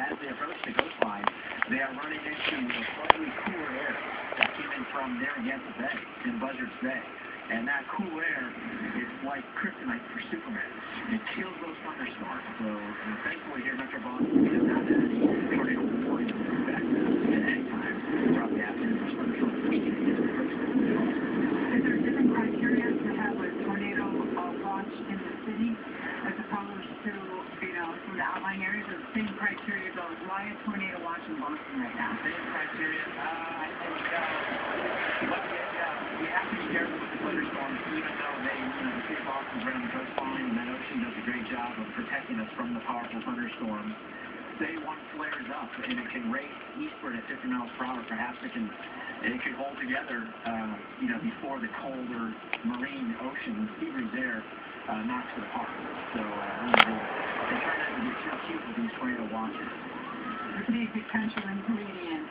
As they approach the coastline, they are running into a slightly cooler air that came in from Narragansett Bay in Buzzards Bay. And that cool air is like kryptonite for Superman. It kills those thunderstorms. So thankfully here in Metro Boston, we have not had any tornado warnings in effect at any time throughout the afternoon for thunderstorms weekend against the coast. Is there different criteria to have a tornado watch in the city as opposed to, from the outlying areas? Or the same criteria goes? Why a tornado watch in Boston right now? Same criteria. I think we have to be careful with the thunderstorms, even though the city of Boston's right on the coastline, and that ocean does a great job of protecting us from the powerful thunderstorms. Say one flares up and it can race eastward at 50 miles per hour, perhaps it can hold together, before the colder marine ocean, sea breeze air, knocks it apart. So they try not to get too cute with these tornado watches. The potential ingredients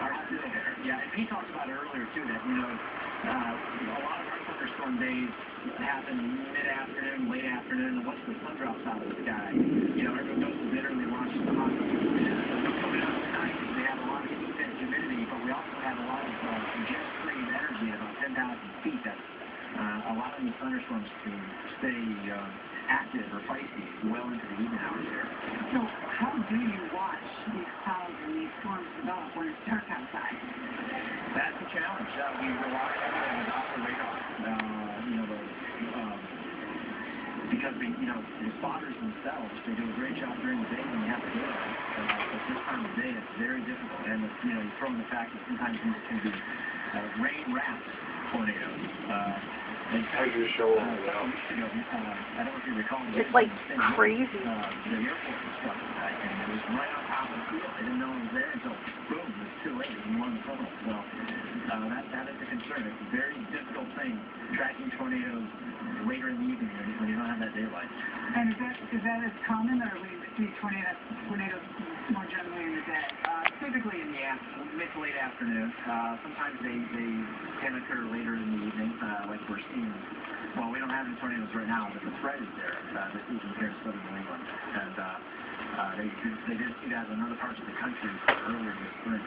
are still there. Yeah, and he talked about it earlier too, that a lot of our thunderstorm days happen mid-afternoon, late afternoon, and once the sun drops out of the sky, everyone goes to dinner and they watch the hot coming out at night. They have a lot of heat and humidity, but we also have a lot of jet-stream energy at about 10,000 feet that's allowing the thunderstorms to stay active or feisty well into the evening hours here. So how do you watch these clouds and these storms develop when it's dark outside? That's the challenge. We rely heavily on the Doppler radar. Because the spotters themselves, they do a great job during the day when you have to do it. But this time of day, it's very difficult. And you throw in the fact that sometimes these can be rain-wrapped tornadoes. How you show them? I don't know if you recall. It's like crazy. The airport was struck tonight, and it was right on top of the field. They didn't know it was there until, boom, it was too late. It was more in the tunnel. So that is a concern. It's a very difficult thing, tracking tornadoes later in the evening when you don't have that daylight. And is that as common, or we see tornadoes more generally in the day? Typically in the mid to late afternoon. Sometimes they can occur later in the evening, like we're seeing. Well, we don't have any tornadoes right now, but the threat is there this evening here in southern New England. And they did see that in other parts of the country earlier this spring.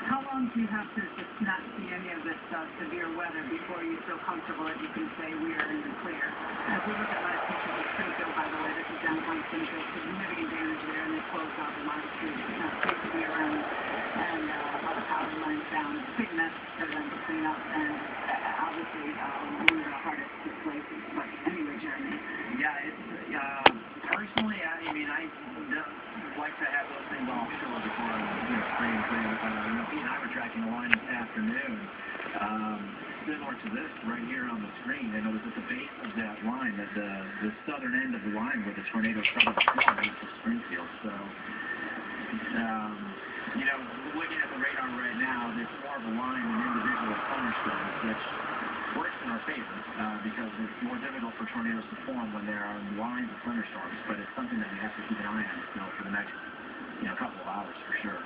How long do you have to just not see any of this severe weather before you feel comfortable that you can say we are in the clear? As we look at last picture of Springfield, by the way, this is downtown Springfield, significant damage there, and they closed off a lot of streets. It's not safe to be around, and a lot of power lines down. Big mess for them to clean up, and obviously one of the hardest places. But anyway, Jeremy. Yeah, it's personally, I don't like to have those things offshore before spring. Pete and I were tracking the line this afternoon, similar to this right here on the screen, and it was at the base of that line, at the southern end of the line where the tornado started to Springfield. So, looking at the radar right now, there's more of a line than individual thunderstorms, which works in our favor because it's more difficult for tornadoes to form when there are lines of thunderstorms, but it's something that we have to keep an eye on still for the next couple of hours for sure.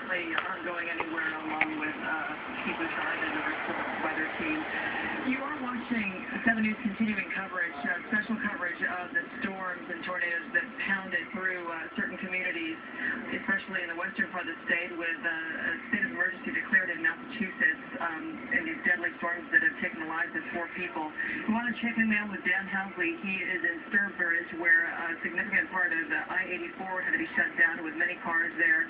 They aren't going anywhere along with Keep in Charge and the rest of the weather team. You are watching 7 News continuing coverage, special coverage of the storms and tornadoes that pounded through certain communities, especially in the western part of the state, with a state of emergency declared in Massachusetts in these deadly storms that have taken the lives of 4 people. We want to check in now with Dan Housley. He is in Sturbridge, where a significant part of I-84 had to be shut down with many cars there.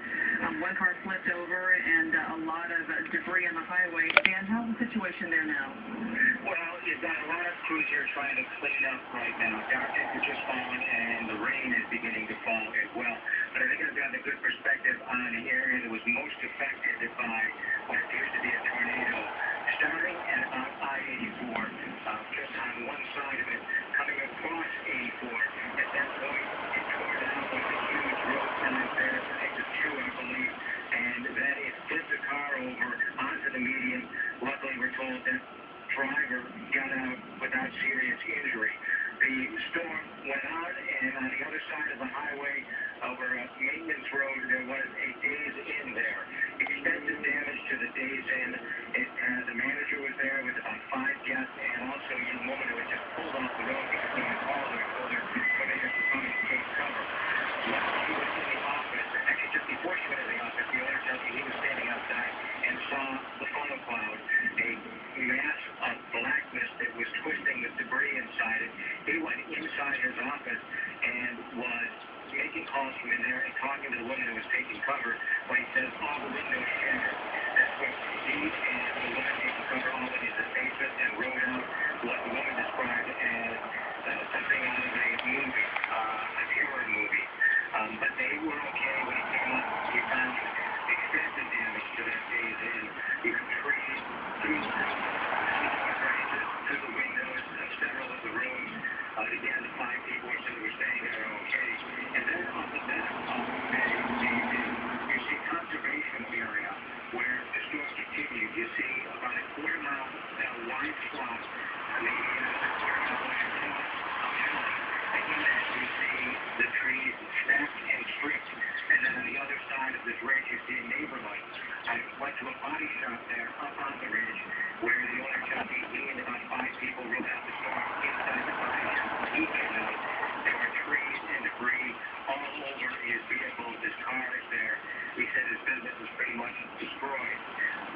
One car flipped over and a lot of debris on the highway. Dan, how's the situation there now? Well, you've got a lot of crews here trying to clean up right now. Dark temperatures falling and the rain is beginning to fall as well. But I think I've got a good perspective on the area that was most affected by what appears to be a tornado. Starting at about I-84, just on one side of it, coming across 84. At that point, it tore down with a huge road sign there, exit 2, I believe. And then it flipped the car over onto the median. Luckily, we're told that driver got out without serious injury. The storm went on, and on the other side of the highway, over a maintenance road, there was a Days Inn there. Extensive damage to the Days Inn. The manager was there with about 5 guests, and also a young woman who had just pulled off the road because they had called her and told her tornadoes were coming to take cover. While she was in the office, actually just before she went in the office, the owner tells me he was standing outside and saw the funnel cloud, a mass of blackness that was twisting the debris inside it. He went inside his office and was making calls from in there and talking to the woman who was taking cover when he says all the windows shattered. That's what he and the woman taking cover all went into the basement and wrote out what the woman described as something out of a movie, a terror movie. But they were okay when he came up. He found extensive damage to that phase in trees, branches to the windows of several of the rooms. Again, the 5 people or so that were staying there are okay. And then on the back of you see conservation area where the storm continued. You see about a quarter-mile wide swath, maybe another quarter-mile wide swath of valley. And in that you see the trees stacked and stripped. And then on the other side of this ridge you see a neighborhood. I went to a body shop there up on the ridge where the owner tells me he and about 5 people rode out the storm inside the body shop. He came out. There were trees and debris all over his vehicles, his cars there. He said his business was pretty much destroyed.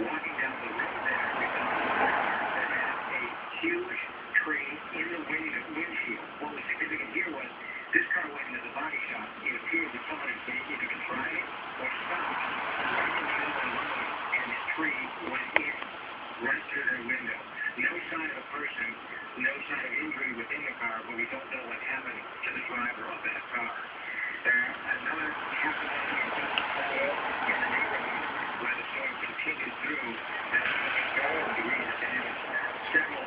Walking down the road there, we found a car that had a huge tree in the windshield. What was significant here was this car went into the body shop. It appeared that someone had either been driving or stopped right in the middle of the road, and this tree went in right through their window. No sign of a person, no sign of injury within the car, but we don't know what happened to the driver of that car. Another half a dozen or so in the neighborhood where the storm continued through, that's 30 degrees of damage. Several